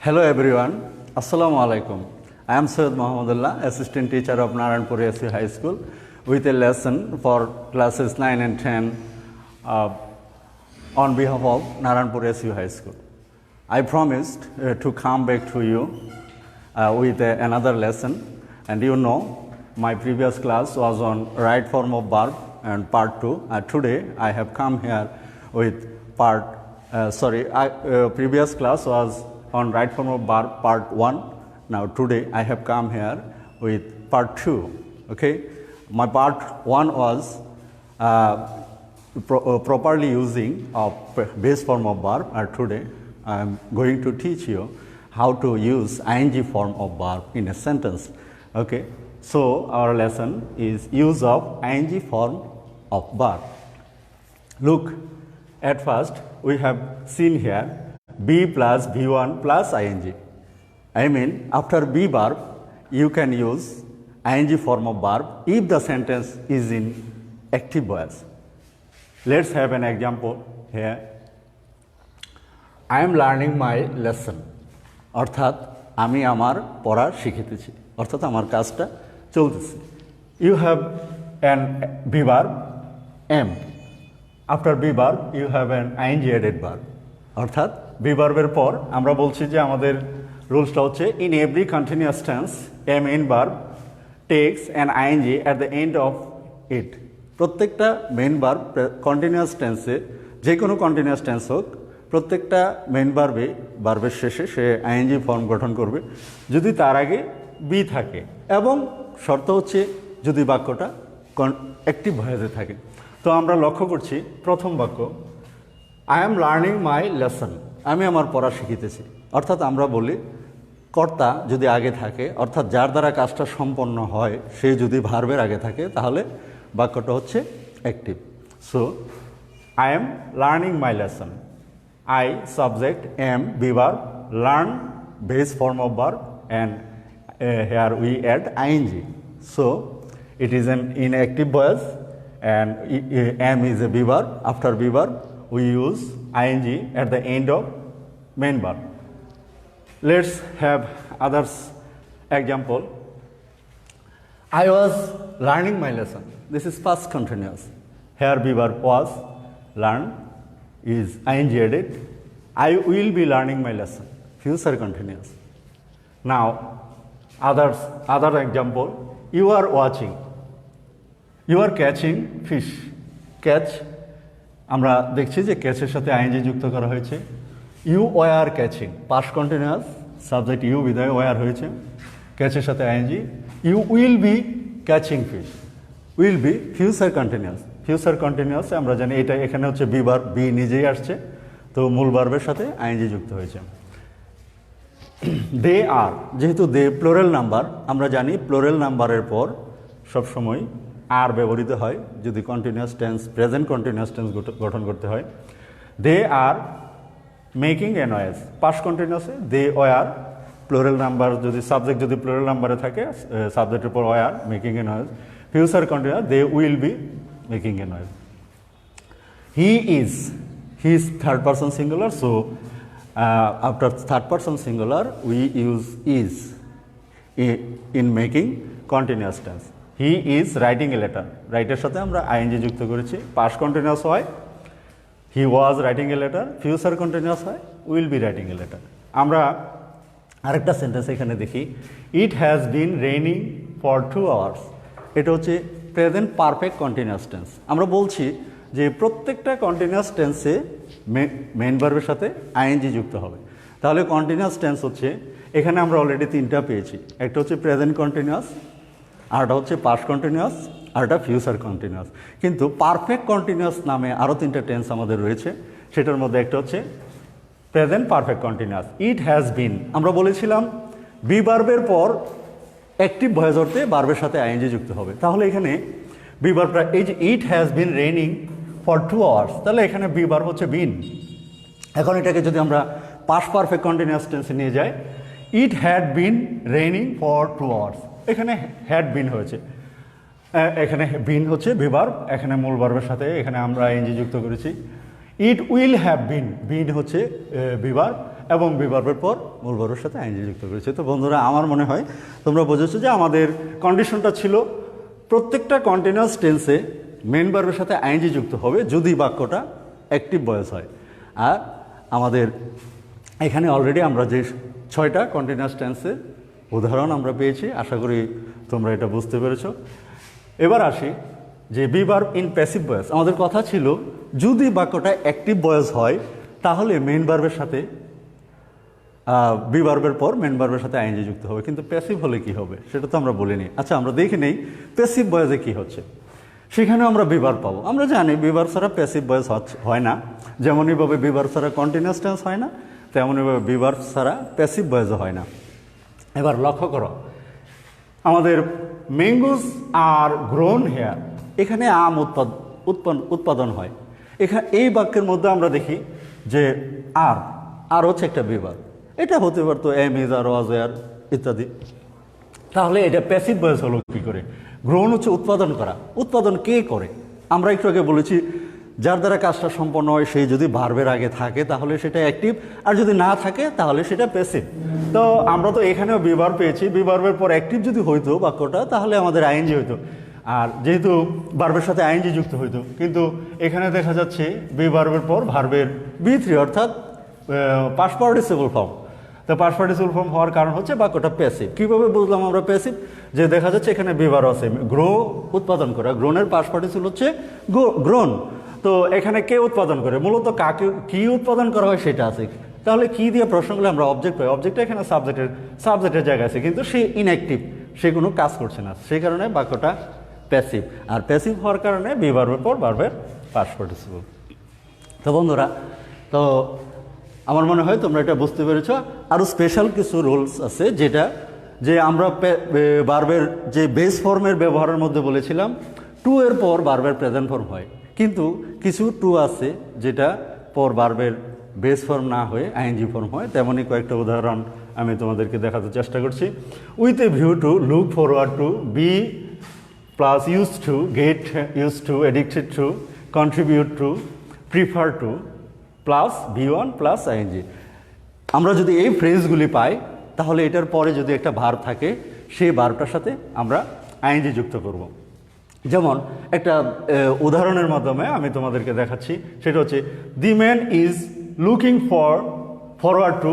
Hello everyone, Assalamu alaikum. I am Syed Mohammedullah, assistant teacher of Naranpur SU High School, with a lesson for classes 9 and 10 on behalf of Naranpur SU High School. I promised to come back to you with another lesson, and you know my previous class was on right form of verb and part 2. Today I have come here with previous class was on right form of verb part 1. Now today I have come here with part 2. Okay, my part 1 was properly using of base form of verb, and today I am going to teach you how to use ing form of verb in a sentence. Okay, so our lesson is use of ing form of verb. Look, at first we have seen here be plus V1 plus ing. I mean, after be verb, you can use ing form of verb if the sentence is in active voice. Let's have an example here. I am learning my lesson. অর্থাৎ আমি আমার পড়া শিখিতেছি, অর্থাৎ আমার কাজটা চলতেছে। You have an be verb am. After be verb, you have an ing added verb. অর্থাৎ be verb-এর পর আমরা বলছি যে আমাদের রুলসটা হচ্ছে in every continuous tense a main verb takes an ing at the end of it. প্রত্যেকটা main verb continuous টেন্সে, যে কোনো কন্টিনিউয়াস টেন্স হোক, প্রত্যেকটা মেইন ভার্বের শেষে সে আইএনজি ফর্ম গঠন করবে যদি তার আগে বি থাকে, এবং শর্ত হচ্ছে যদি বাক্যটা অ্যাক্টিভ ভয়েসে থাকে। তো আমরা লক্ষ্য করছি প্রথম বাক্য I am learning my lesson, আমি আমার পড়া শিখিতেছি। অর্থাৎ আমরা বলি কর্তা যদি আগে থাকে, অর্থাৎ যার দ্বারা কাজটা সম্পন্ন হয় সে যদি ভার্বের আগে থাকে, তাহলে বাক্যটা হচ্ছে active. So I am learning my lesson, I subject am be verb, learn base form of verb, and here we add I N G. So it is an inactive voice and am is a be verb. After be verb we use ing at the end of main verb. Let's have others example. I was learning my lesson. This is past continuous. Here be verb was, learn is ing added. I will be learning my lesson. Future continuous. Now other example, you are watching. You are catching fish. Catch আমরা দেখছি যে ক্যাচের সাথে ING যুক্ত করা হয়েছে। You were catching, past continuous, subject you বিদায় were হয়েছে, ক্যাচের সাথে I N G. You will be catching fish, will be future continuous. Future continuous আমরা জানি এটা এখানে হচ্ছে বি ভার্ব, বি নিজেই আসছে, তো মূল ভার্বের সাথে আইএনজি যুক্ত হয়েছে। দে আর, যেহেতু দে প্লোরাল নাম্বার, আমরা জানি প্লোরাল নাম্বারের পর সবসময় আর ব্যবহৃত হয় যদি continuous tense, present continuous tense গঠন করতে হয়। They are making a noise, past কন্টিনিউয়াসে দে ওয়ার, প্লোরাল নাম্বার যদি সাবজেক্ট যদি প্লোরাল নাম্বারে থাকে সাবজেক্টের পর were, making a noise. Future continuous they will be making a noise. He is third person singular, so after third person singular we use is in making continuous tense. He is writing a letter, রাইটের সাথে আমরা ING যুক্ত করেছি, past continuous হয় he was writing a letter, future continuous হয় will be writing a letter. আমরা আরেকটা sentence এখানে দেখি, it has been raining for 2 hours. এটা হচ্ছে প্রেজেন্ট পারফেক্ট কন্টিনিউয়াস টেন্স। আমরা বলছি যে প্রত্যেকটা কন্টিনিউয়াস টেন্সে মেইন ভার্বের সাথে আইএনজি যুক্ত হবে। তাহলে কন্টিনিউয়াস টেন্স হচ্ছে, এখানে আমরা অলরেডি তিনটা পেয়েছি, একটা হচ্ছে প্রেজেন্ট কন্টিনিউয়াস, আরটা হচ্ছে পাস্ট কন্টিনিউয়াস, আরটা ফিউচার কন্টিনিউয়াস। কিন্তু পারফেক্ট কন্টিনিউয়াস নামে আরও তিনটা টেন্স আমাদের রয়েছে, সেটার মধ্যে একটা হচ্ছে present perfect continuous. It has been, আমরা বলেছিলাম বি ভার্বের পর অ্যাক্টিভ ভয়েস অর্থে ভার্বের সাথে আইএনজি যুক্ত হবে। তাহলে এখানে বি ভার্বটা, এই যে it has been raining for 2 hours, তাহলে এখানে বি ভার্ব হচ্ছে বিন। এখন এটাকে যদি আমরা পাস্ট পারফেক্ট কন্টিনিউয়াস টেন্সে নিয়ে যাই, it had been raining for 2 hours, এখানে হ্যাড বিন হয়েছে, এখানে বিন হচ্ছে বি ভার্ব, এখানে মূল ভার্বের সাথে এখানে আমরা আইএনজি যুক্ত করেছি। ইট উইল হ্যাভ বিন, বিন হচ্ছে বি ভার্ব, এবং বি ভার্বের পর মূল ভার্বের সাথে আইএনজি যুক্ত করেছি। তো বন্ধুরা আমার মনে হয় তোমরা বুঝেছো যে আমাদের কন্ডিশনটা ছিল প্রত্যেকটা কন্টিনিউয়াস টেন্সে মেন ভার্বের সাথে আইএনজি যুক্ত হবে যদি বাক্যটা অ্যাক্টিভ ভয়েস হয়। আর আমাদের এখানে অলরেডি আমরা যে 6টা কন্টিনিউয়াস টেন্সের উদাহরণ আমরা পেয়েছি, আশা করি তোমরা এটা বুঝতে পেরেছো। এবার আসি যে be verb in passive voice. আমাদের কথা ছিল যদি বাক্যটা অ্যাক্টিভ ভয়েস হয় তাহলে মেন ভার্বের সাথে বি ভার্বের পর মেন ভার্বের সাথে আইএনজি যুক্ত হবে, কিন্তু প্যাসিভ হলে কি হবে সেটা তো আমরা বলিনি। আচ্ছা আমরা দেখে নেই প্যাসিভ ভয়েসে কি হচ্ছে। সেখানেও আমরা বি ভার্ব পাবো। আমরা জানি বি ভার্ব ছাড়া প্যাসিভ ভয়েস হয় না, যেমনইভাবে বি ভার্ব ছাড়া কন্টিনিউয়াস টেন্স হয় না, তেমনইভাবে বি ভার্ব ছাড়া প্যাসিভ ভয়েসও হয় না। এবার লক্ষ্য করো আমাদের ম্যাঙ্গোস আর গ্রোন হেয়ার, এখানে আম উৎপাদন হয়। এখানে এই বাক্যের মধ্যে আমরা দেখি যে আর হচ্ছে একটা বি ভার্ব, এটা হতে পারতো am is are was were ইত্যাদি। তাহলে এটা প্যাসিভ ভয়েস হলো কী করে? গ্রহণ হচ্ছে উৎপাদন করা। উৎপাদন কে করে? আমরা একটু আগে বলেছি যার দ্বারা কাজটা সম্পন্ন হয় সেই যদি ভার্বের আগে থাকে তাহলে সেটা অ্যাক্টিভ, আর যদি না থাকে তাহলে সেটা প্যাসিভ। তো আমরা তো এখানেও বি ভার্ব পেয়েছি, বি ভার্বের পর অ্যাক্টিভ যদি হইতো বাক্যটা তাহলে আমাদের আইএনজি হইতো, আর যেহেতু ভার্বের সাথে আইএনজি যুক্ত হইতো, কিন্তু এখানে দেখা যাচ্ছে বি ভার্বের পর ভার্বের বি3 অর্থাৎ পাস্ট পার্টিসিপল ফর্ম। তো পাস্ট পার্টিসিপল ফর্ম হওয়ার কারণ হচ্ছে বাক্যটা প্যাসিভ। কীভাবে বুঝলাম আমরা প্যাসিভ? যে দেখা যাচ্ছে এখানে বি ভার্ব আছে, গ্রো উৎপাদন করা, গ্রোনের পাস্ট পার্টিসিপল হচ্ছে গ্রোন। তো এখানে কে উৎপাদন করে? মূলত কাকে কি উৎপাদন করা হয় সেটা আছে। তাহলে কি দিয়ে প্রশ্ন করলে আমরা অবজেক্ট পাই? অবজেক্টটা এখানে সাবজেক্টের জায়গায় আছে, কিন্তু সে ইনঅ্যাক্টিভ, সে কোনো কাজ করছে না, সেই কারণে বাক্যটা প্যাসিভ। আর প্যাসিভ হওয়ার কারণে বি ভার্বের পর ভার্বের পাস্ট পার্টিসিপল। তো বন্ধুরা, তো আমার মনে হয় তোমরা এটা বুঝতে পেরেছ। আরও স্পেশাল কিছু রুলস আছে যেটা যে আমরা ভার্বের যে বেস ফর্মের ব্যবহারের মধ্যে বলেছিলাম টু এর পর ভার্বের প্রেজেন্ট ফর্ম হয়, কিন্তু কিছু টু আছে যেটা পর ভার্বের বেস ফর্ম না হয়ে আইএনজি ফর্ম হয়। তেমনই কয়েকটা উদাহরণ আমি তোমাদেরকে দেখাতে চেষ্টা করছি। With a view to, look forward to, be plus use to, get use to, addicted to, contribute to, prefer to plus V1 plus I N G. আমরা যদি এই ফ্রেজগুলি পাই তাহলে এটার পরে যদি একটা ভার্ব থাকে সেই ভার্বটার সাথে আমরা আইএনজি যুক্ত করব। যেমন একটা উদাহরণের মাধ্যমে আমি তোমাদেরকে দেখাচ্ছি, সেটা হচ্ছে the man is looking forward two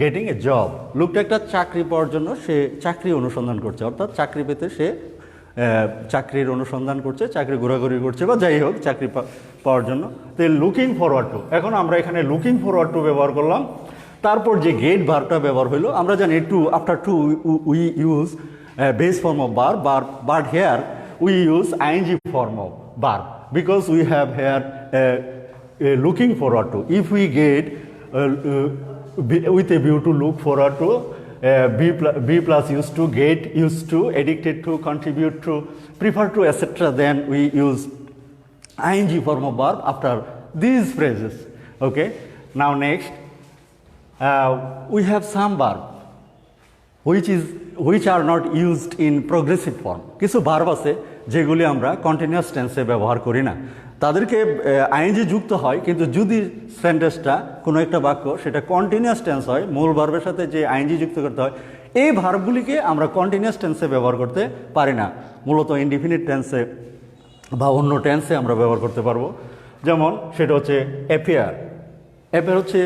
getting a job. লোকটা একটা চাকরি পাওয়ার জন্য সে চাকরি অনুসন্ধান করছে, অর্থাৎ চাকরি পেতে সে চাকরির অনুসন্ধান করছে, চাকরি ঘোরাঘুরি করছে, বা যাই হোক চাকরি পাওয়ার জন্য। তো লুকিং ফরওয়ার্ড টু, এখন আমরা এখানে লুকিং ফরওয়ার্ড টু ব্যবহার করলাম, তারপর যে গেট ভার্বটা ব্যবহার হইলো। আমরা জানি to, after to we use base form of verb, but here we use ING form of verb because we have here looking forward to. If we get with a view to look forward to, be plus used to, get used to, addicted to, contribute to, prefer to, etc. Then we use ing form of verb after these phrases. Okay. Now next, we have some verb which are not used in progressive form. কিছু verb আছে যেগুলি আমরা continuous টেন্সে ব্যবহার করি না, তাদেরকে ING যুক্ত হয়, কিন্তু যদি সেন্টেন্সটা কোনো একটা বাক্য সেটা কন্টিনিউয়াস টেন্স হয়, মূল ভার্বের সাথে যে আইএনজি যুক্ত করতে হয়, এই ভার্বগুলিকে আমরা কন্টিনিউয়াস টেন্সে ব্যবহার করতে পারি না, মূলত ইনডিফিনিট টেন্সে বা অন্য টেন্সে আমরা ব্যবহার করতে পারবো। যেমন সেটা হচ্ছে অ্যাপিয়ার। অ্যাপিয়ার হচ্ছে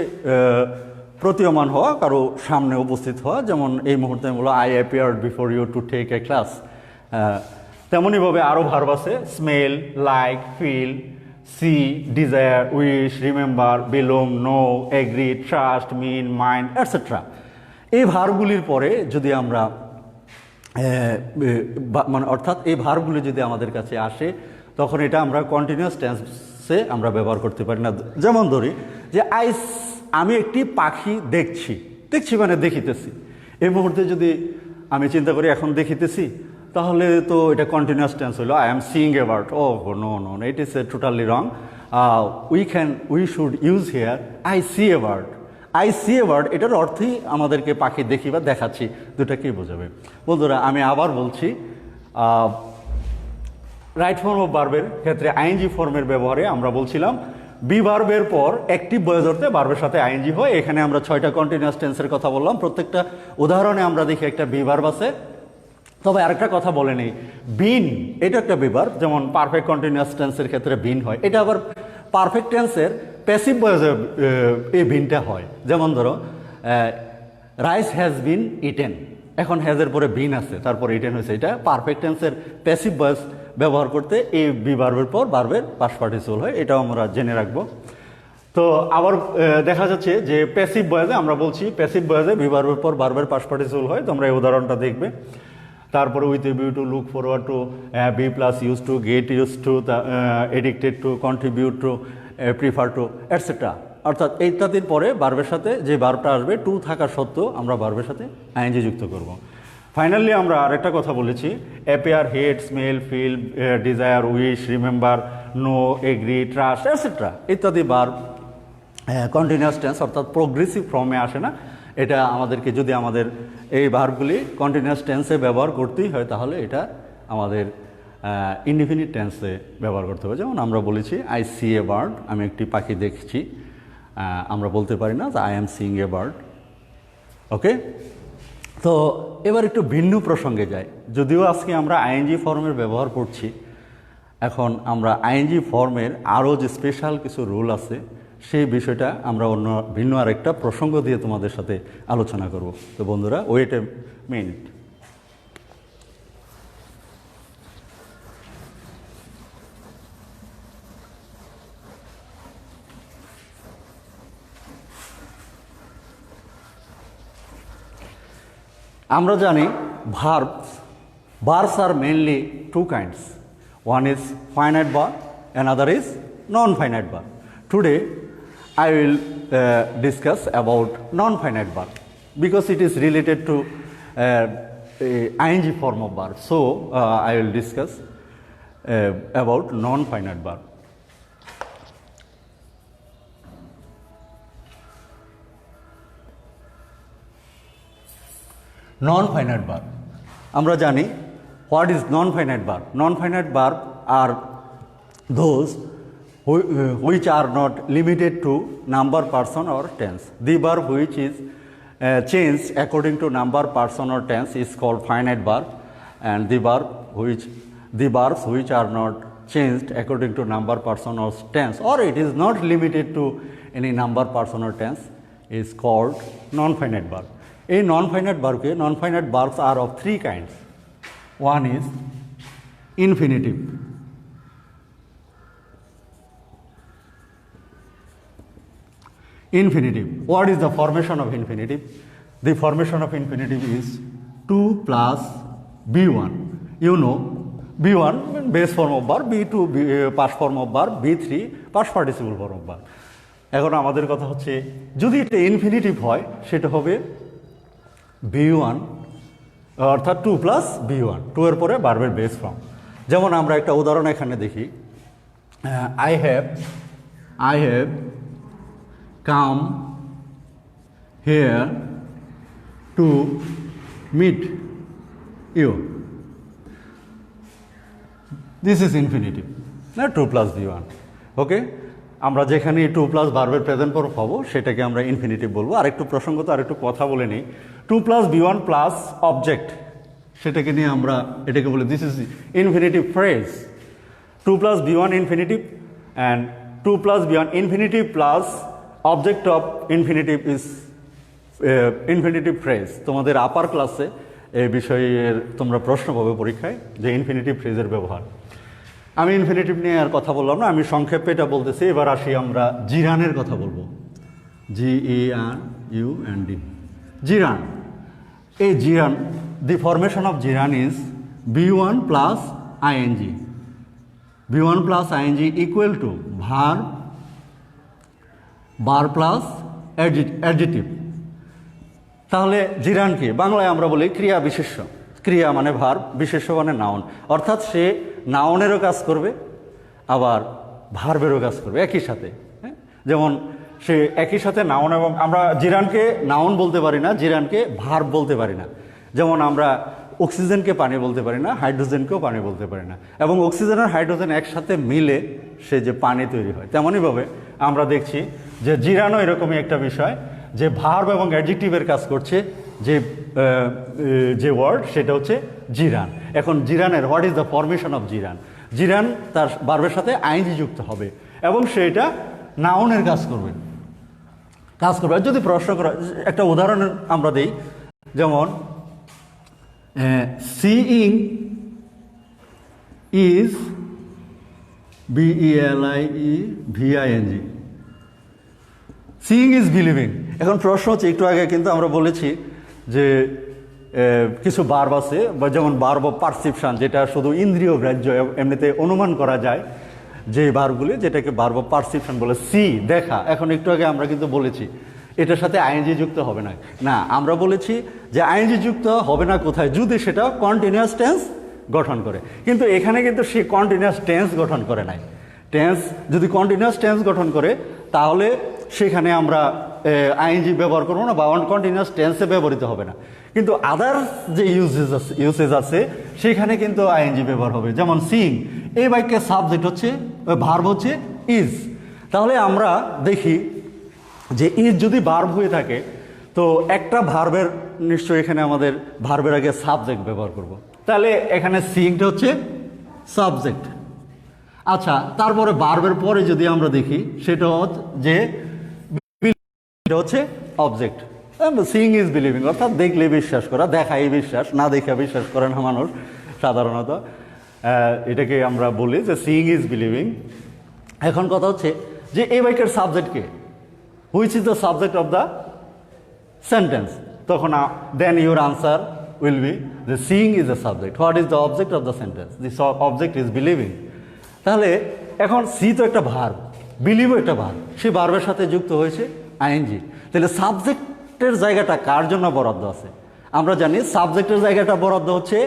প্রতীয়মান হওয়া, কারো সামনে উপস্থিত হওয়া। যেমন এই মুহূর্তে আমি বলবো I appeared before you to take a class. তেমনইভাবে আরও ভার্ব আছে smell, like, feel, see, desire, wish, remember, belong, know, agree, trust, mean, mind, etcetera. এই ভার্বগুলির পরে যদি আমরা অর্থাৎ এই ভার্বগুলি যদি আমাদের কাছে আসে তখন এটা আমরা কন্টিনিউয়াস টেন্সে আমরা ব্যবহার করতে পারি না। যেমন ধরি যে আমি একটি পাখি দেখছি মানে দেখিতেছি। এই মুহূর্তে যদি আমি চিন্তা করি এখন দেখিতেছি, তাহলে তো এটা কন্টিনিউয়াস টেন্স হলো I am seeing a bird. Oh no, it is totally wrong. We should use here I see a bird. I see a bird এটার অর্থই আমাদেরকে পাখি দেখি বা দেখাচ্ছি, দুটাকেই বোঝাবে। বন্ধুরা আমি আবার বলছি, রাইট ফর্ম অফ ভার্বের ক্ষেত্রে আইএনজি ফর্মের ব্যবহারে আমরা বলছিলাম বি ভার্বের পর অ্যাক্টিভ বয়ে ধরতে ভার্বের সাথে আইএনজি হয়। এখানে আমরা 6টা কন্টিনিউয়াস টেন্সের কথা বললাম। প্রত্যেকটা উদাহরণে আমরা দেখি একটা বি ভার্ব আছে। তবে আরেকটা কথা বলে নেই, বিন এটা একটা বি ভার্ব, যেমন পারফেক্ট কন্টিনিউয়াস টেন্সের ক্ষেত্রে বিন হয়। এটা আবার পারফেক্ট টেন্সের প্যাসিভ ভয়েসে এই বিনটা হয়। যেমন ধরো রাইস হ্যাজ বিন ইটেন, এখন হ্যাজের পরে বিন আছে, তারপরে ইটেন হয়েছে। এটা পারফেক্ট টেন্সের প্যাসিভ ভয়েস ব্যবহার করতে এই বি ভার্বের পর ভার্বের পাস্ট পার্টিসিপল হয়, এটাও আমরা জেনে রাখবো। তো আবার দেখা যাচ্ছে যে প্যাসিভ ভয়েসে আমরা বলছি, প্যাসিভ ভয়েসে বি ভার্বের পর ভার্বের পাস্ট পার্টিসিপল হয়। তোমরা এই উদাহরণটা দেখবে। তারপরে with a view to, look forward to, be plus use to, get use to, addicted to, contribute to, prefer to, etcetera. অর্থাৎ ইত্যাদির পরে ভার্বের সাথে যে ভার্বটা আসবে টু থাকা সত্ত্বেও আমরা ভার্বের সাথে আইএনজি যুক্ত করব। ফাইনালি আমরা আরেকটা কথা বলেছি, appear, hate, smell, feel, desire, wish, remember, know, agree, trust, etcetera ইত্যাদি ভার্ব কন্টিনিউয়াস টেন্স অর্থাৎ প্রোগ্রেসিভ ফর্মে আসে না। এটা আমাদেরকে যদি আমাদের এই ভার্বগুলি কন্টিনিউয়াস টেন্সে ব্যবহার করতেই হয়, তাহলে এটা আমাদের ইনডিফিনিট টেন্সে ব্যবহার করতে হবে। যেমন আমরা বলেছি আই সি এ বার্ড, আমি একটি পাখি দেখছি। আমরা বলতে পারি না যে I am seeing a bird. Okay, তো এবার একটু ভিন্ন প্রসঙ্গে যাই। যদিও আজকে আমরা আইএনজি ফর্মের ব্যবহার করছি, এখন আমরা আইএনজি ফর্মের আরও যে স্পেশাল কিছু রুল আছে সেই বিষয়টা আমরা অন্য ভিন্ন আরেকটা প্রসঙ্গ দিয়ে তোমাদের সাথে আলোচনা করব। তো বন্ধুরা, ওয়েট এ মিনিট। আমরা জানি verbs are mainly two kinds. One is finite verb, another is non-finite verb. Today I will discuss about non-finite verb because it is related to ing form of verb. So I will discuss about non-finite verb. Non-finite verb, আমরা জানি what is non-finite verb. Non-finite verb are those which are not limited to number, person or tense. The verb which is changed according to number, person or tense is called finite verb, and the verbs which are not changed according to number, person or tense, or it is not limited to any number, person or tense, is called non-finite verb. A non-finite verbs are of three kinds. One is infinitive. Infinitive. What is the formation of infinitive? The formation of infinitive is 2 plus B1. You know, B1 base form of verb, B2 past form of verb, B3 past participle form of verb. এখন আমাদের কথা হচ্ছে যদি এটা infinitive হয় সেটা হবে B1 অর্থাৎ 2 প্লাস B1, 2 এর পরে ভার্বের বেস ফর্ম। যেমন আমরা একটা উদাহরণ এখানে দেখি, I have come here to meet you. This is infinitive, না 2 plus B1. ওকে, আমরা যেখানে 2 প্লাস ভার্বের প্রেজেন্ট ফর্ম পাবো সেটাকে আমরা ইনফিনিটিভ বলবো। আরেকটু প্রসঙ্গত আরেকটু কথা বলে নিই, 2 প্লাস B1 প্লাস অবজেক্ট, সেটাকে নিয়ে আমরা এটাকে বলি this is infinitive phrase. 2 plus B1 infinitive and 2 plus B1 infinitive plus object of infinitive is infinitive phrase. তোমাদের আপার ক্লাসে এই বিষয়ের তোমরা প্রশ্ন পাবে পরীক্ষায় যে ইনফিনিটিভ ফ্রেজের ব্যবহার। আমি ইনফিনিটিভ নিয়ে আর কথা বললাম না, আমি সংক্ষেপে এটা বলতেছি। এবার আসি আমরা জিরানের কথা বলবো, GERUND, জিরান। এই gerund, the formation of gerund is B1 plus ING, B1 plus ING equal to verb plus adjective. তাহলে জিরান কি? বাংলায় আমরা বলি ক্রিয়া বিশেষ্য। ক্রিয়া মানে ভার্ব, বিশেষ্য মানে নাউন, অর্থাৎ সে নাউনেরও কাজ করবে আবার ভার্বেরও কাজ করবে একই সাথে। হ্যাঁ, যেমন সে একই সাথে নাউন, এবং আমরা জিরানকে নাউন বলতে পারি না, জিরানকে ভার্ব বলতে পারি না। যেমন আমরা অক্সিজেনকে পানি বলতে পারি না, হাইড্রোজেনকেও পানি বলতে পারি না, এবং অক্সিজেন আর হাইড্রোজেন একসাথে মিলে সে যে পানি তৈরি হয়, তেমনইভাবে আমরা দেখছি যে জিরানও এরকমই একটা বিষয়, যে ভার্ব এবং অ্যাডজেক্টিভের কাজ করছে যে ওয়ার্ড সেটা হচ্ছে জিরান। এখন জিরানের what is the formation of gerund? Gerund তার ভার্বের সাথে আইএনজি যুক্ত হবে এবং সেটা নাউনের কাজ করবে। যদি প্রশ্ন করা, একটা উদাহরণ আমরা দিই, যেমন seeing is BELIEVING, seeing is believing. এখন প্রশ্ন হচ্ছে, একটু আগে কিন্তু আমরা বলেছি যে কিছু ভার্ব আছে, বা যেমন ভার্ব অফ পারসেপশন, যেটা শুধু ইন্দ্রিয় গ্রাহ্য, এমনিতে অনুমান করা যায় যে ভার্বগুলি, যেটাকে ভার্ব অফ পারসেপশন বলে। সি, দেখা। এখন একটু আগে আমরা কিন্তু বলেছি এটার সাথে আইএনজি যুক্ত হবে না। আমরা বলেছি যে আইএনজি যুক্ত হবে না কোথায়? যদি সেটা কন্টিনিউয়াস টেন্স গঠন করে। কিন্তু এখানে কিন্তু সে কন্টিনিউয়াস টেন্স গঠন করে নাই। টেন্স যদি কন্টিনিউয়াস টেন্স গঠন করে তাহলে সেখানে আমরা আইএনজি ব্যবহার করবো না, বা কন্টিনিউয়াস টেন্সে ব্যবহৃত হবে না। কিন্তু আদার্স যে ইউসেজ আছে সেখানে কিন্তু আইএনজি ব্যবহার হবে। যেমন সিইং, এই বাক্যের সাবজেক্ট হচ্ছে, ভার্ব হচ্ছে ইজ। তাহলে আমরা দেখি যে ইজ যদি ভার্ব হয়ে থাকে তো একটা ভার্বের নিশ্চয়ই এখানে আমাদের ভার্বের আগে সাবজেক্ট ব্যবহার করব। তাহলে এখানে সিইংটা হচ্ছে সাবজেক্ট। আচ্ছা, তারপরে ভার্বের পরে যদি আমরা দেখি সেটা হচ্ছে অবজেক্ট। সিইং ইজ বিলিভিং, অর্থাৎ দেখলে বিশ্বাস করা, দেখাই বিশ্বাস, না দেখে বিশ্বাস করে না মানুষ সাধারণত। এটাকে আমরা বলি যে সিইং ইজ বিলিভিং। এখন কথা হচ্ছে যে এই বাক্যের সাবজেক্টকে, which is the subject of the sentence, তখন then your answer will be যে seeing is the subject. What is the object of the sentence? This object is believing. তাহলে এখন সি তো একটা ভার্ব, বিলিভও একটা ভার্ব, সেই ভার্বের সাথে যুক্ত হয়েছে আইএনজি। তাহলে সাবজেক্টের জায়গাটা কার জন্য বরাদ্দ আছে? আমরা জানি সাবজেক্টের জায়গাটা বরাদ্দ হচ্ছে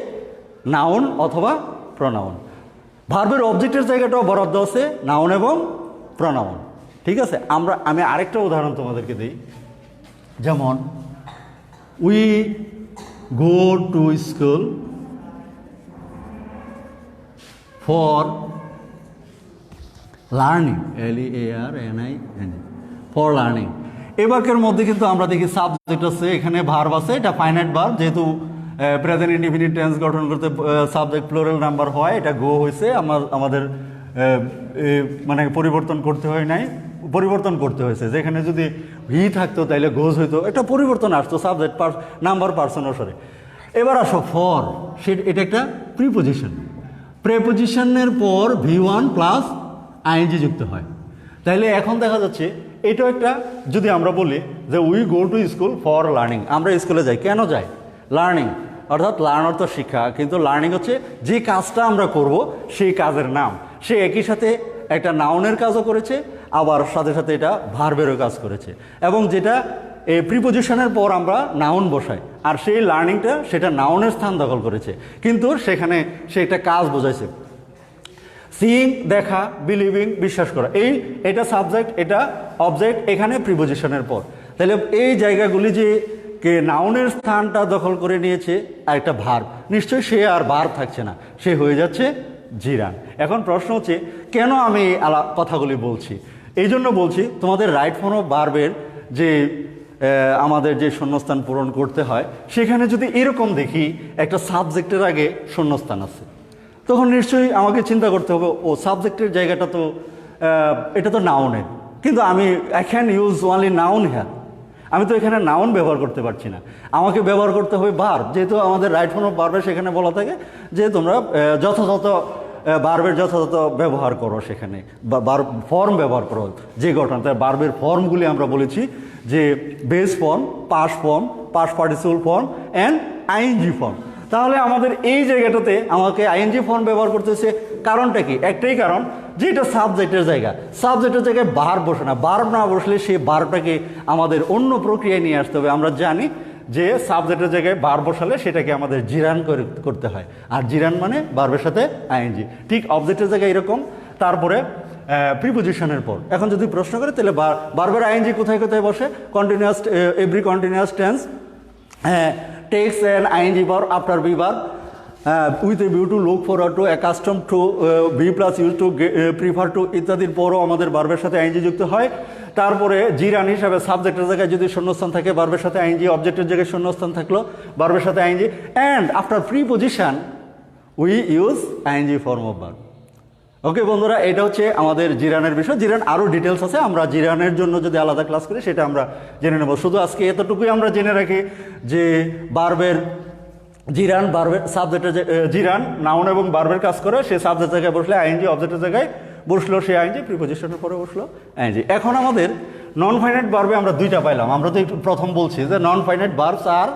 নাউন অথবা প্রনাউন। ভার্বের অবজেক্টের জায়গাটাও বরাদ্দ আছে নাউন এবং প্রনাউন। ঠিক আছে, আমি আরেকটা উদাহরণ তোমাদেরকে দিই। যেমন we go to school for learning, LEARNING, for learning. এই বাক্যের মধ্যে কিন্তু আমরা দেখি সাবজেক্ট আছে, এখানে ভার্ব আছে, এটা ফাইনাইট ভার্ব, যেহেতু প্রেজেন্ট ইনডিফিনিট টেন্স গঠন করতে সাবজেক্ট প্লুরাল নাম্বার হয়, এটা গো হয়েছে। আমাদের মানে পরিবর্তন করতে হয় নাই, পরিবর্তন করতে হয়েছে। যেখানে যদি হি থাকতো তাইলে গোজ হইতো, একটা পরিবর্তন আসতো সাবজেক্ট নাম্বার পার্সন অনুসারে। এবার আসো ফর, এটা একটা প্রিপোজিশন। প্রেপোজিশনের পর V1 প্লাস আইএনজি যুক্ত হয়। তাইলে এখন দেখা যাচ্ছে এটাও একটা, যদি আমরা বলি যে we go to school for learning, আমরা স্কুলে যাই, কেন যাই? লার্নিং, অর্থাৎ লার্ন অর্থ শিক্ষা, কিন্তু লার্নিং হচ্ছে যে কাজটা আমরা করব সেই কাজের নাম। সে একই সাথে একটা নাউনের কাজও করেছে, আবার সাথে সাথে এটা ভার্বেরও কাজ করেছে, এবং যেটা এই প্রিপোজিশনের পর আমরা নাউন বসাই, আর সেই লার্নিংটা সেটা নাউনের স্থান দখল করেছে, কিন্তু সেখানে সে একটা কাজ বোঝাইছে। সিইং, দেখা, বিলিভিং, বিশ্বাস করা, এটা সাবজেক্ট, এটা অবজেক্ট, এখানে প্রিপোজিশনের পর। তাহলে এই জায়গাগুলি যে নাউনের স্থানটা দখল করে নিয়েছে আর একটা ভার্ব, নিশ্চয়ই সে আর ভার্ব থাকছে না, সে হয়ে যাচ্ছে জিরান। এখন প্রশ্ন হচ্ছে কেন আমি কথাগুলি বলছি? এই জন্য বলছি, তোমাদের রাইট ফর্ম অফ ভার্বের যে আমাদের যে শূন্যস্থান পূরণ করতে হয়, সেখানে যদি এরকম দেখি একটা সাবজেক্টের আগে শূন্যস্থান আছে, তখন নিশ্চয়ই আমাকে চিন্তা করতে হবে, ও সাবজেক্টের জায়গাটা তো এটা তো নাউনের, কিন্তু I can use only noun here, আমি তো এখানে নাউন ব্যবহার করতে পারছি না, আমাকে ব্যবহার করতে হবে ভার্ব। যেহেতু আমাদের রাইট ফর্ম অফ ভার্বে সেখানে বলা থাকে যে তোমরা যথাযথ ভার্বের যথাযথ ব্যবহার করো, সেখানে ফর্ম ব্যবহার করো যে গঠন। তাই ভার্বের ফর্মগুলি আমরা বলেছি যে base form, past form, past participle form and I N G form. তাহলে আমাদের এই জায়গাটাতে আমাকে আইএনজি ফর্ম ব্যবহার করতেছে, কারণটা কি? একটাই কারণ যে এটা সাবজেক্টের জায়গা, সাবজেক্টের জায়গায় ভার্ব বসে না, ভার্ব না বসলে সেই ভার্বটাকে আমাদের অন্য প্রক্রিয়ায় নিয়ে আসতে হবে। আমরা জানি যে সাবজেক্টের জায়গায় ভার্ব বসালে সেটাকে আমাদের জিরান করতে হয়, আর জিরান মানে ভার্বের সাথে আইএনজি। ঠিক অবজেক্টের জায়গায় এরকম, তারপরে প্রিপোজিশনের পর। এখন যদি প্রশ্ন করে তাহলে ভার্বের আইএনজি কোথায় কোথায় বসে? Continuous, every continuous tense takes an I N G verb after be verb, with a view to look forward to, accustom to, be plus use to, prefer to ইত্যাদির পরও আমাদের ভার্বের সাথে আইএনজি যুক্ত হয়। তারপরে জিরান হিসাবে সাবজেক্টের জায়গায় যদি শূন্যস্থান থাকে ভার্বের সাথে আইএনজি, অবজেক্টের জায়গায় শূন্যস্থান থাকলো ভার্বের সাথে ING, and after preposition we use ING form of verb. Okay বন্ধুরা, এটা হচ্ছে আমাদের জিরানের বিষয়। জিরান আরও ডিটেলস আছে, আমরা জিরানের জন্য যদি আলাদা ক্লাস করি সেটা আমরা জেনে নেব। শুধু আজকে এতটুকুই আমরা জেনে রাখি যে ভার্বের জিরান, ভার্বের সাবজেক্টের জিরান নাউন এবং ভার্বের কাজ করে, সে সাবজেক্ট জায়গায় বসলে আইএনজি, অবজেক্টের জায়গায় বসলো সে আইএনজি, প্রিপজিশনের পরে বসলো আইএনজি। এখন আমাদের নন ফাইনাইট ভার্বে আমরা দুইটা পাইলাম। আমরা তো একটু প্রথম বলছি যে non finite verbs are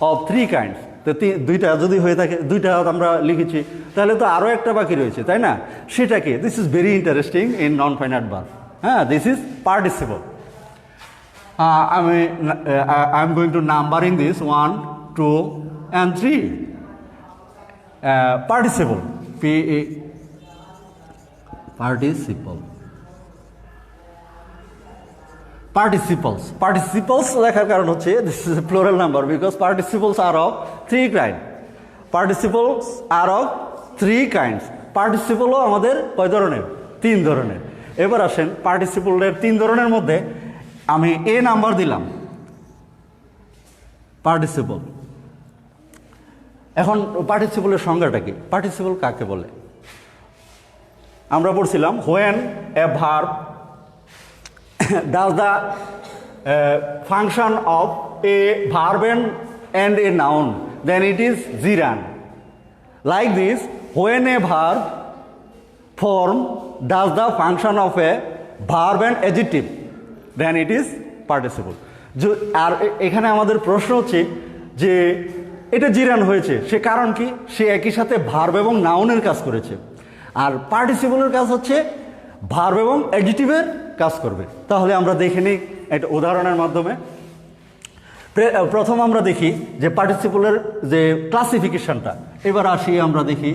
of 3 kinds. তো দুইটা যদি হয়ে থাকে, দুইটা আমরা লিখেছি, তাহলে তো আরও একটা বাকি রয়েছে, তাই না? সেটাকে, this is very interesting in non finite verb. হ্যাঁ, this is participle. I am going to numbering this 1, 2 and 3. Participle, participle, participles লেখার কারণ হচ্ছে this is a plural number because participles are of 3 kinds. Participles are of 3 kinds. Participle আমাদের কয় ধরনের? 3 ধরনের। এবার আসেন পার্টিসিপলের 3 ধরনের মধ্যে আমি এ নাম্বার দিলাম পার্টিসিপল। এখন পার্টিসিপলের সংজ্ঞাটা কি? পার্টিসিপল কাকে বলে? আমরা পড়ছিলাম when a verb does the function of a verb and a noun then it is gerund. Like this, when a verb form does the function of a verb and adjective then it is participle. আর এখানে আমাদের প্রশ্ন হচ্ছে যে এটা জিরান হয়েছে, সে কারণ কি? সে একই সাথে ভার্ব এবং নাউনের কাজ করেছে। আর পার্টিসিপলের কাজ হচ্ছে ভার্ব এবং অ্যাডজেক্টিভের কাজ করবে। তাহলে আমরা দেখে নিই একটা উদাহরণের মাধ্যমে। প্রথম আমরা দেখি যে পার্টিসিপলের যে ক্লাসিফিকেশনটা। এবার আসি আমরা দেখি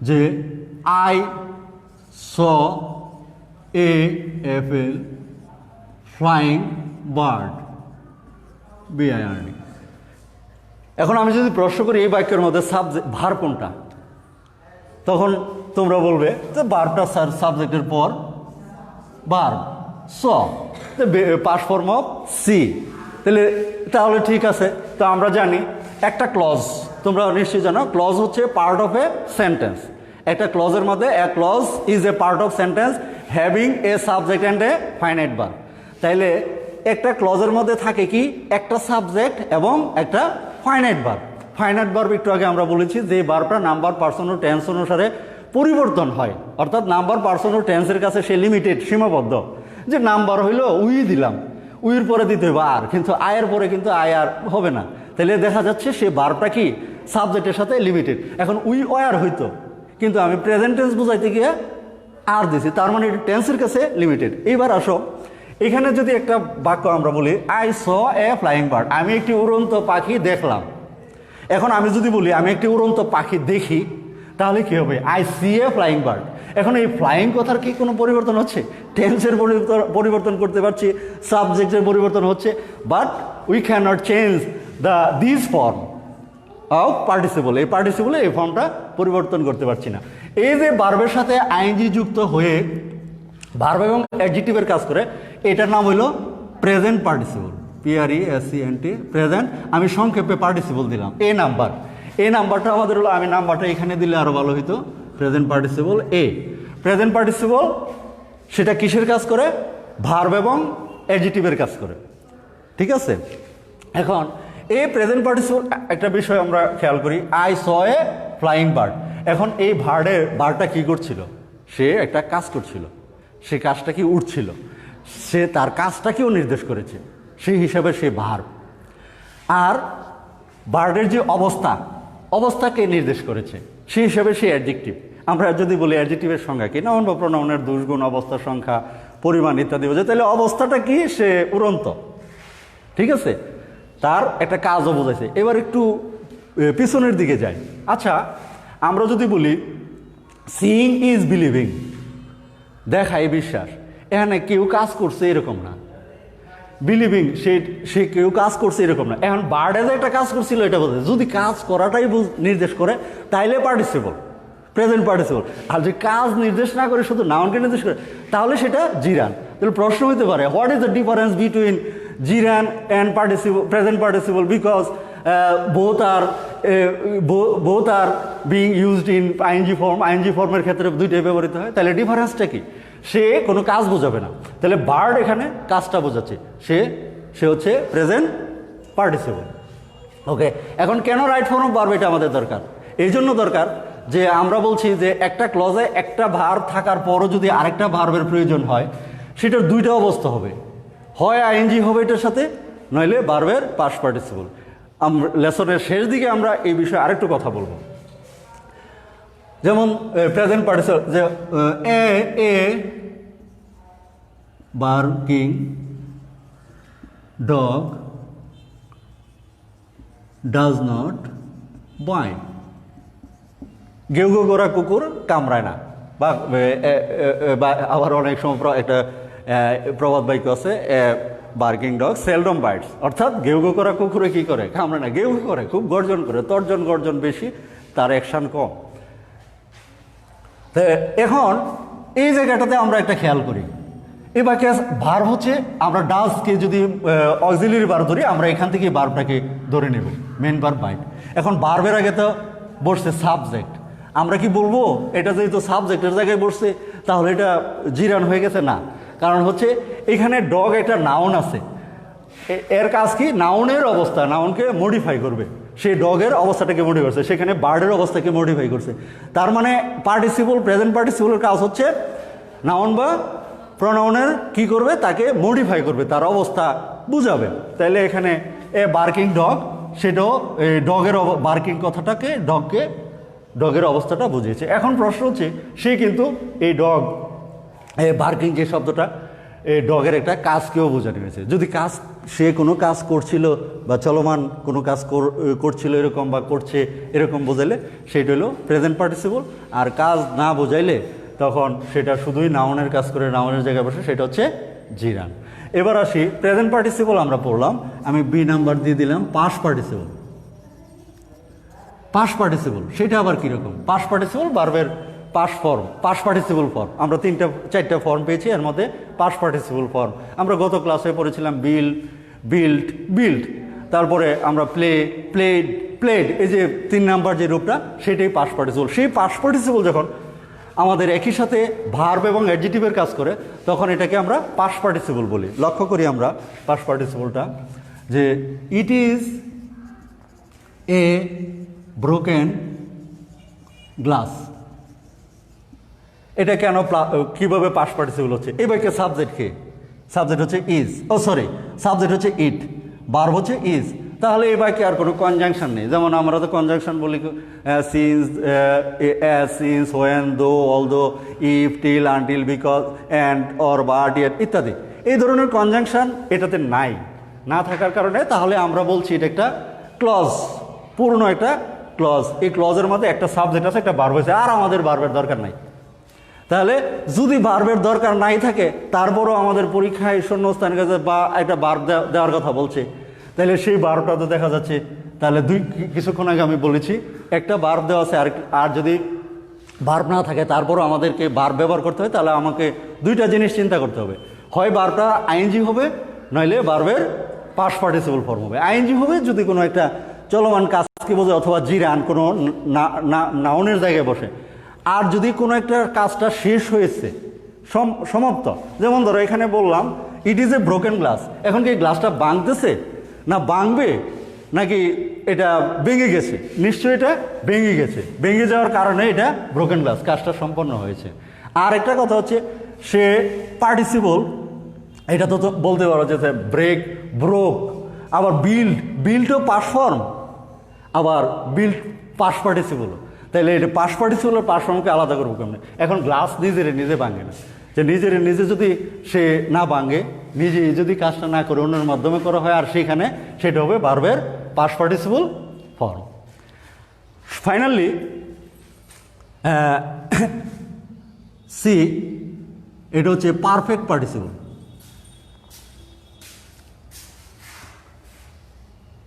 যে I saw a apple flying bird B I R D. এখন আমি যদি প্রশ্ন করি এই বাক্যের মধ্যে সাবজেক্ট ভার্ব কোনটা, তখন তোমরা বলবে যে ভার্বটা সাবজেক্টের পর verb saw, past form of see. তাহলে ঠিক আছে। তো আমরা জানি একটা ক্লজ, তোমরা নিশ্চয়ই জানো ক্লজ হচ্ছে পার্ট অফ এ সেন্টেন্স। একটা ক্লজের মধ্যে a clause is a part of sentence having a subject and a finite verb. তাইলে একটা ক্লজের মধ্যে থাকে কি? একটা সাবজেক্ট এবং একটা ফাইনাইট ভার্ব। ফাইনাইট ভার্ব একটু আগে আমরা বলেছি যে ভার্বটা নাম্বার, পার্সন ও টেন্স অনুসারে পরিবর্তন হয়। অর্থাৎ নাম্বার, পার্সন ও টেন্সের কাছে সে লিমিটেড, সীমাবদ্ধ। যে নাম্বার হইলো উই দিলাম, উইয়ের পরে দিতে হবে আর, কিন্তু আয়ের পরে কিন্তু আয় আর হবে না। তাহলে দেখা যাচ্ছে সে ভার্বটা কি সাবজেক্টের সাথে লিমিটেড। এখন উই ওয়ার হইতো, কিন্তু আমি প্রেজেন্ট টেন্স বোঝাইতে গিয়ে আর দিছি, তার মানে টেন্সের কাছে লিমিটেড। এইবার আসো, এখানে যদি একটা বাক্য আমরা বলি I saw A flying bird, আমি একটি উড়ন্ত পাখি দেখলাম। এখন আমি যদি বলি আমি একটি উড়ন্ত পাখি দেখি, তাহলে কি হবে? I see a flying bird. এখন এই ফ্লাইং কথার কি কোনো পরিবর্তন হচ্ছে? টেন্সের পরিবর্তন করতে পারছি, সাবজেক্টের পরিবর্তন হচ্ছে, but we can not change this form of participle. এই পার্টিসিপলে এই ফর্মটা পরিবর্তন করতে পারছি না। এই যে ভার্বের সাথে আইএনজি যুক্ত হয়ে ভার্ব এবং অ্যাডজেক্টিভের কাজ করে, এটার নাম হলো প্রেজেন্ট পার্টিসিপল, PRESENT, প্রেজেন্ট। আমি সংক্ষেপে পার্টিসিপল দিলাম এ নাম্বার। এই নাম্বারটা আমাদের হলো, আমি নাম্বারটা এখানে দিলে আরও ভালো হইতো, প্রেজেন্ট পার্টিসিপল এ। প্রেজেন্ট পার্টিসিপল সেটা কিসের কাজ করে? ভার্ব এবং অ্যাডজেক্টিভের কাজ করে, ঠিক আছে? এখন এই প্রেজেন্ট পার্টিসিপল একটা বিষয় আমরা খেয়াল করি, I saw A flying bird. এখন এই বার্ডটা কি করছিল? সে একটা কাজ করছিল, সে কাজটা কি উঠছিল, সে তার কাজটাকেও নির্দেশ করেছে, সেই হিসাবে সে ভার্ব। আর বার্ডের যে অবস্থাকে নির্দেশ করেছে, সেই হিসাবে সে অ্যাডজেক্টিভ। আমরা যদি বলি অ্যাডজেক্টিভের সংজ্ঞা কি, নাউন বা প্রোনাউনের দুষ্গুণ, অবস্থার সংখ্যা, পরিমাণ ইত্যাদি বোঝায়, তাহলে অবস্থাটা কি? সে উড়ন্ত, ঠিক আছে? তার একটা কাজও বোঝাইছে। এবার একটু পিছনের দিকে যাই। আচ্ছা, আমরা যদি বলি সিইং ইজ বিলিভিং, দেখাই বিশ্বাস, এখানে কেউ কাজ করছে এরকম না, বিলিভিং সে কেউ কাজ করছে এরকম না। এখন বার্ডে যে একটা কাজ করছিল এটা বোঝে, যদি কাজ করাটাই নির্দেশ করে তাইলে পার্টিসিপল, প্রেজেন্ট পার্টিসিপল। আর যদি কাজ নির্দেশ না করে শুধু নাউনকে নির্দেশ করে তাহলে সেটা জিরান। তাহলে প্রশ্ন হতে পারে what is the difference between gerund and participle, present participle, because both are being used in ing form. ing ফর্মের ক্ষেত্রে দুইটাই ব্যবহৃত হয়। তাহলে ডিফারেন্সটা কি? সে কোনো কাজ বোঝাবে না, তাহলে বার্ড এখানে কাজটা বোঝাচ্ছে, সে হচ্ছে প্রেজেন্ট পার্টিসিপল। ওকে, এখন কেন রাইট ফর্ম অফ ভার্ব এটা আমাদের দরকার? এই জন্য দরকার যে আমরা বলছি যে একটা ক্লজে একটা ভার্ব থাকার পরও যদি আরেকটা ভার্বের প্রয়োজন হয় সেটার দুইটা অবস্থা হবে, হয় আইএনজি হবে এটার সাথে, নইলে ভার্বের পাস্ট পার্টিসিপল। আমরা লেসনের শেষ দিকে আমরা এই বিষয়ে আরেকটু কথা বলবো। যেমন প্রেজেন্ট পার্টিসিপল, যে a barking dog does not bite. গেউ গেউ করা কুকুর কামড়ায় না, বা আবার অনেক সময় একটা প্রবাদ বাক্য আছে, বার্কিং ডগ সেলডম বাইটস, অর্থাৎ গেউ গেউ করা কুকুরে কি করে? কামড়ায় না, গেউ করে, খুব গর্জন করে, তর্জন গর্জন বেশি, তার অ্যাকশন কম। তো এখন এই জায়গাটাতে আমরা একটা খেয়াল করি, এই বাক্যে ভার্ব হচ্ছে, আমরা ডাজকে যদি অক্সিলারি ভার্ব ধরি আমরা এখান থেকে ভার্বটাকে ধরে নেব, মেন ভার্ব বাইট। এখন ভার্বের আগে তো বসছে সাবজেক্ট, আমরা কি বলবো এটা যেহেতু সাবজেক্টের জায়গায় বসছে তাহলে এটা জিরান হয়ে গেছে? না, কারণ হচ্ছে এখানে ডগ একটা নাউন আছে, এর কাজ কি? নাউনের অবস্থা, নাউনকে মডিফাই করবে, সেই ডগের অবস্থাটাকে মডিফাই করছে, সেখানে বার্ডের অবস্থাকে মডিফাই করছে। তার মানে পার্টিসিপল, প্রেজেন্ট পার্টিসিপলের কাজ হচ্ছে নাউন বা প্রনাউনের কি করবে? তাকে মডিফাই করবে, তার অবস্থা বুঝাবে। তাইলে এখানে এ বার্কিং ডগ, সেটাও ডগের বার্কিং কথাটাকে ডগের অবস্থাটা বুঝিয়েছে। এখন প্রশ্ন হচ্ছে সে কিন্তু এই ডগ বার্কিং যে শব্দটা ডগের একটা কাজকেও বোঝানো হয়েছে। যদি কাজ, সে কোনো কাজ করছিল বা চলমান কোনো কাজ করছিল এরকম বা করছে এরকম বোঝাইলে সেটা হলো প্রেজেন্ট পার্টিসিপল। আর কাজ না বোঝাইলে তখন সেটা শুধুই নাউনের কাজ করে, নাউনের জায়গায় বসে, সেটা হচ্ছে জিরান। এবার আসি প্রেজেন্ট পার্টিসিপল আমরা পড়লাম, আমি বি নাম্বার দিয়ে দিলাম পাস্ট পার্টিসিপল। পাস্ট পার্টিসিপল সেটা আবার কীরকম? পাস্ট পার্টিসিপল ভার্বের past form, past participle form. আমরা 3-4টা ফর্ম পেয়েছি, এর মধ্যে পাস্ট পার্টিসিপল ফর্ম আমরা গত ক্লাসে পড়েছিলাম। বিল্ড, তারপরে আমরা প্লেড, এই যে 3 নাম্বার যে রূপটা সেটাই পাস্ট পার্টিসিপল। সেই পাস্ট পার্টিসিপল যখন আমাদের একই সাথে ভার্ব এবং অ্যাডজেক্টিভের কাজ করে তখন এটাকে আমরা পাস্ট পার্টিসিপল বলি। লক্ষ্য করি আমরা পাস্ট পার্টিসিপলটা, যে it is a broken glass. এটা কেন, কিভাবে পাস্ট পার্টিসিপল হচ্ছে? এই বাক্যে সাবজেক্ট কে? সাবজেক্ট হচ্ছে ইজ, সাবজেক্ট হচ্ছে ইট, ভার্ব হচ্ছে ইজ। তাহলে এই বাক্যে আর কোনো কনজাংশন নেই। যেমন আমরা তো কনজাংশন বলি সিন্স, সিন্স, ওয়েন, দো, although, if, till, until, because, and, or, but, yet ইত্যাদি। এই ধরনের কনজাংশন এটাতে নাই, না থাকার কারণে তাহলে আমরা বলছি এটা একটা ক্লজ, পূর্ণ একটা ক্লজ। এই ক্লজের মধ্যে একটা সাবজেক্ট আছে, একটা ভার্ব আছে, আর আমাদের ভার্বের দরকার নাই। তাহলে যদি ভার্বের দরকার নাই থাকে তারপরও আমাদের পরীক্ষায় শূন্যস্থানের কাছে বা একটা ভার্ব দেওয়ার কথা বলছে, তাহলে সেই ভার্বটা তো দেখা যাচ্ছে, তাহলে কিছুক্ষণ আগে আমি বলেছি একটা ভার্ব দেওয়া আছে, আর যদি ভার্ব না থাকে তারপরও আমাদেরকে ভার্ব ব্যবহার করতে হয়, তাহলে আমাকে দুইটা জিনিস চিন্তা করতে হবে, হয় ভার্বটা আইএনজি হবে, নইলে ভার্বের পাস্ট পার্টিসিপল ফর্ম হবে। আইএনজি হবে যদি কোনো একটা চলমান কাজকে বোঝে, অথবা জিরান কোনো নাউনের জায়গায় বসে। আর যদি কোনো একটা কাজটা শেষ হয়েছে, সমাপ্ত, যেমন ধরো এখানে বললাম it is a broken glass, এখন কি গ্লাসটা ভাঙতেছে না ভাঙবে, নাকি এটা ভেঙে গেছে? নিশ্চয়ই এটা ভেঙে গেছে, ভেঙে যাওয়ার কারণে এটা ব্রোকেন গ্লাস, কাজটা সম্পন্ন হয়েছে। আর একটা কথা হচ্ছে সে পার্টিসিপল, এটা তো বলতে পারো যে ব্রোক, আবার বিল্ডও পাস্ট ফর্ম, আবার বিল্ড পাস্ট পার্টিসিপল। তাহলে এটা পাস্ট পার্টিসিপল আর পাস্ট ফর্মকে আলাদা করবো কেমন? এখন গ্লাস নিজে ভাঙে না, যে নিজে যদি সে না ভাঙে, নিজে যদি কাজটা না করে অন্যের মাধ্যমে করা হয়, আর সেখানে সেটা হবে ভার্বের past participle form. Finally see, এটা হচ্ছে perfect participle.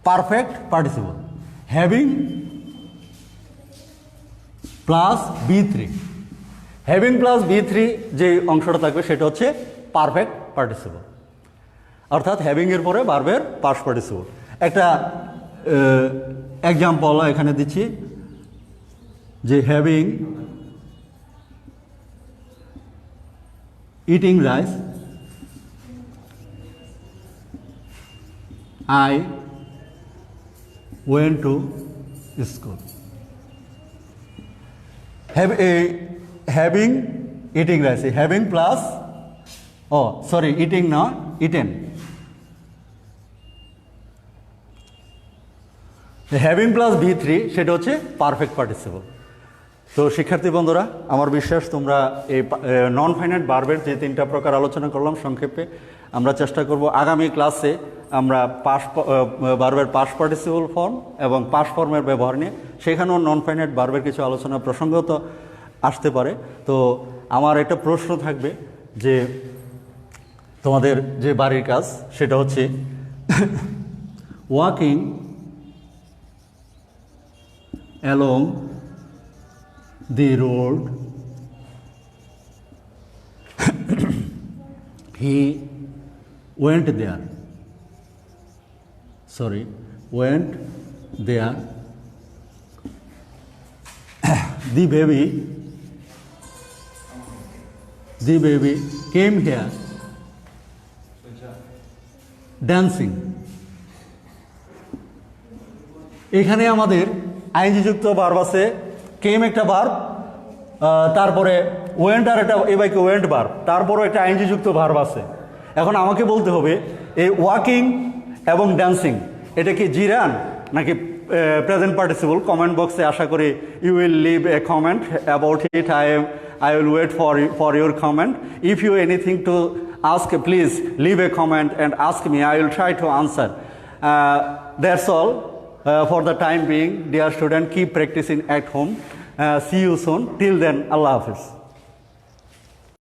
Perfect participle, having plus B3, having plus B3 যে অংশটা থাকবে সেটা হচ্ছে পারফেক্ট পার্টিসিপল, অর্থাৎ হ্যাভিংয়ের পরে ভার্বের পাস্ট পার্টিসিপল। একটা এক্সাম্পল এখানে দিচ্ছি যে having eating rice, I went to school. Having eating rice, having plus, oh sorry, eating না, eaten. হ্যাভিং প্লাস B3 সেটা হচ্ছে পারফেক্ট পার্টিসিপল। তো শিক্ষার্থী বন্ধুরা, আমার বিশ্বাস তোমরা এই নন ফাইনাইট ভার্বের যে 3টা প্রকার আলোচনা করলাম সংক্ষেপে, আমরা চেষ্টা করব আগামী ক্লাসে আমরা ভার্বের পাস্ট পার্টিসিপল ফর্ম এবং পাস্ট ফর্মের ব্যবহার নিয়ে, সেখানেও নন ফাইনাইট ভার্বের কিছু আলোচনা প্রসঙ্গত আসতে পারে। তো আমার একটা প্রশ্ন থাকবে যে তোমাদের যে বাড়ির কাজ সেটা হচ্ছে walking along the road he went there, the baby came here dancing. এখানে আমাদের আইএনজি যুক্ত ভার্ব আছে, কেম একটা ভার্ব, তারপরে ওয়েন্ট আর একটা এই বাইকে ওয়েন্ট ভার্ব, তারপরও একটা আইএনজি যুক্ত ভার্ব আছে। এখন আমাকে বলতে হবে এই ওয়াকিং এবং ড্যান্সিং এটা কি জিরান নাকি প্রেজেন্ট পার্টিসিপল? কমেন্ট বক্সে আশা করি you will leave a comment about it. I will wait for your comment. If you anything to ask, please leave a comment and ask me. I will try to answer. That's all. For the time being, dear student, keep practicing at home. See you soon. Till then, Allah Hafiz.